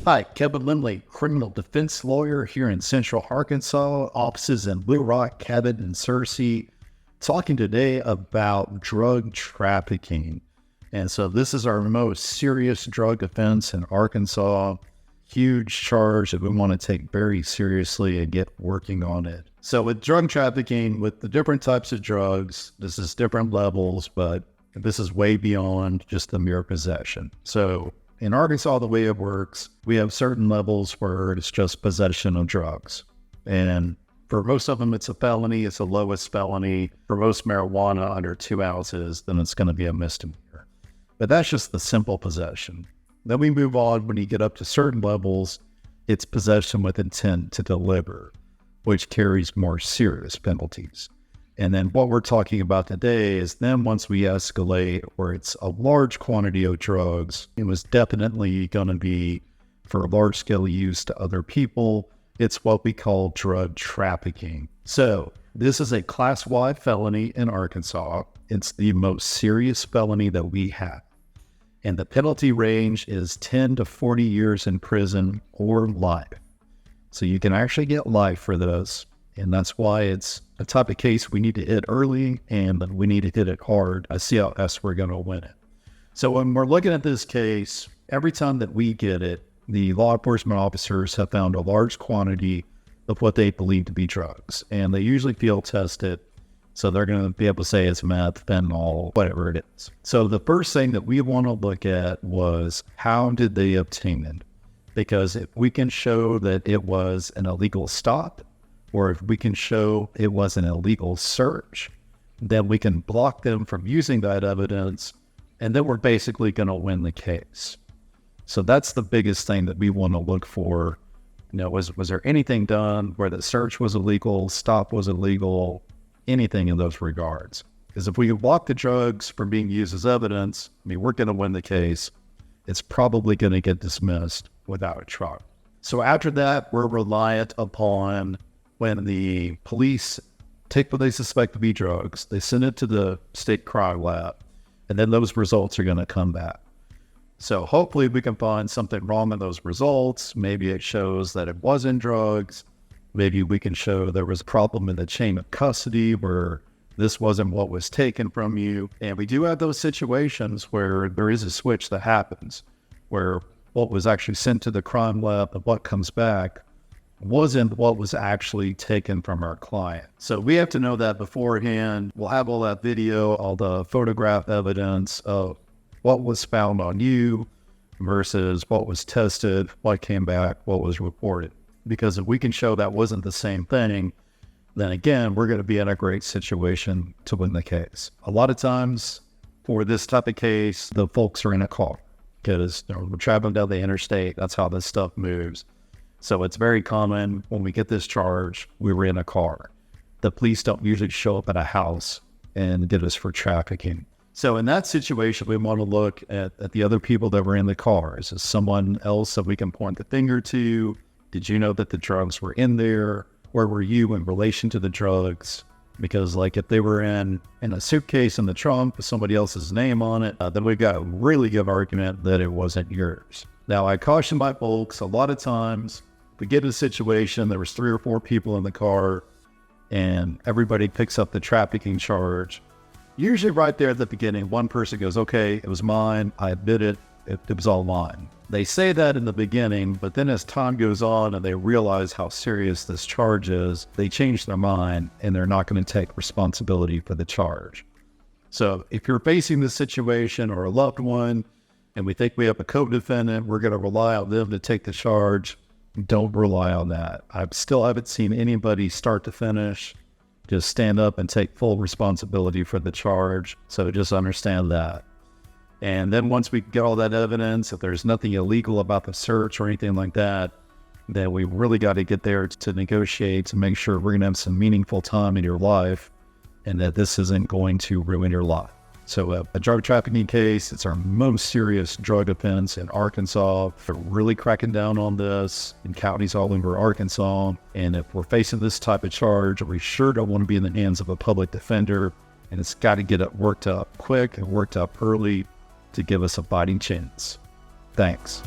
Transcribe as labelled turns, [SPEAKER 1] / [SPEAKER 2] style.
[SPEAKER 1] Hi, Kevin Lemley, criminal defense lawyer here in Central Arkansas, offices in Blue Rock, Cabot, and Searcy, talking today about drug trafficking. And so this is our most serious drug offense in Arkansas, huge charge that we want to take very seriously and get working on it. So with drug trafficking, with the different types of drugs, this is different levels, but this is way beyond just the mere possession. So in Arkansas, the way it works, we have certain levels where it's just possession of drugs. And for most of them, it's a felony. It's the lowest felony. For most marijuana under 2 ounces, then it's going to be a misdemeanor. But that's just the simple possession. Then we move on. When you get up to certain levels, it's possession with intent to deliver, which carries more serious penalties. And then what we're talking about today is then once we escalate where it's a large quantity of drugs, it was definitely going to be for large scale use to other people. It's what we call drug trafficking. So this is a class Y felony in Arkansas. It's the most serious felony that we have. And the penalty range is 10 to 40 years in prison or life. So you can actually get life for this. And that's why it's a type of case we need to hit early and we need to hit it hard. I see how else we're going to win it. So when we're looking at this case, every time that we get it, the law enforcement officers have found a large quantity of what they believe to be drugs. And they usually field test it. So they're going to be able to say it's meth, fentanyl, whatever it is. So the first thing that we want to look at was how did they obtain it? Because if we can show that it was an illegal stop, or if we can show it was an illegal search, then we can block them from using that evidence, and then we're basically going to win the case. So that's the biggest thing that we want to look for. You know, was there anything done where the search was illegal, stop was illegal, anything in those regards? Because if we can block the drugs from being used as evidence, I mean, we're going to win the case. It's probably going to get dismissed without a trial. So after that, we're reliant upon when the police take what they suspect to be drugs, they send it to the state crime lab, and then those results are going to come back. So hopefully we can find something wrong in those results. Maybe it shows that it wasn't drugs. Maybe we can show there was a problem in the chain of custody where this wasn't what was taken from you. And we do have those situations where there is a switch that happens, where what was actually sent to the crime lab and what comes back wasn't what was actually taken from our client. So we have to know that beforehand. We'll have all that video, all the photograph evidence of what was found on you versus what was tested, what came back, what was reported. Because if we can show that wasn't the same thing, then again, we're going to be in a great situation to win the case. A lot of times for this type of case, the folks are in a car because we're traveling down the interstate. That's how this stuff moves. So it's very common when we get this charge, we were in a car. The police don't usually show up at a house and get us for trafficking. So in that situation, we want to look at the other people that were in the car. Is there someone else that we can point the finger to? Did you know that the drugs were in there? Where were you in relation to the drugs? Because like if they were in a suitcase in the trunk with somebody else's name on it, then we've got a really good argument that it wasn't yours. Now I caution my folks, a lot of times we get in a situation, there was 3 or 4 people in the car and everybody picks up the trafficking charge. Usually right there at the beginning, one person goes, okay, it was mine. I admit it. It was all mine. They say that in the beginning, but then as time goes on and they realize how serious this charge is, they change their mind and they're not going to take responsibility for the charge. So if you're facing this situation or a loved one and we think we have a co-defendant, we're going to rely on them to take the charge. Don't rely on that. I still haven't seen anybody start to finish just stand up and take full responsibility for the charge. So just understand that. And then once we get all that evidence, if there's nothing illegal about the search or anything like that, then we really got to get there to negotiate to make sure we're going to have some meaningful time in your life and that this isn't going to ruin your life. So a drug trafficking case, it's our most serious drug offense in Arkansas. We're really cracking down on this in counties all over Arkansas. And if we're facing this type of charge, we sure don't want to be in the hands of a public defender. And it's got to get it worked up quick and worked up early to give us a fighting chance. Thanks.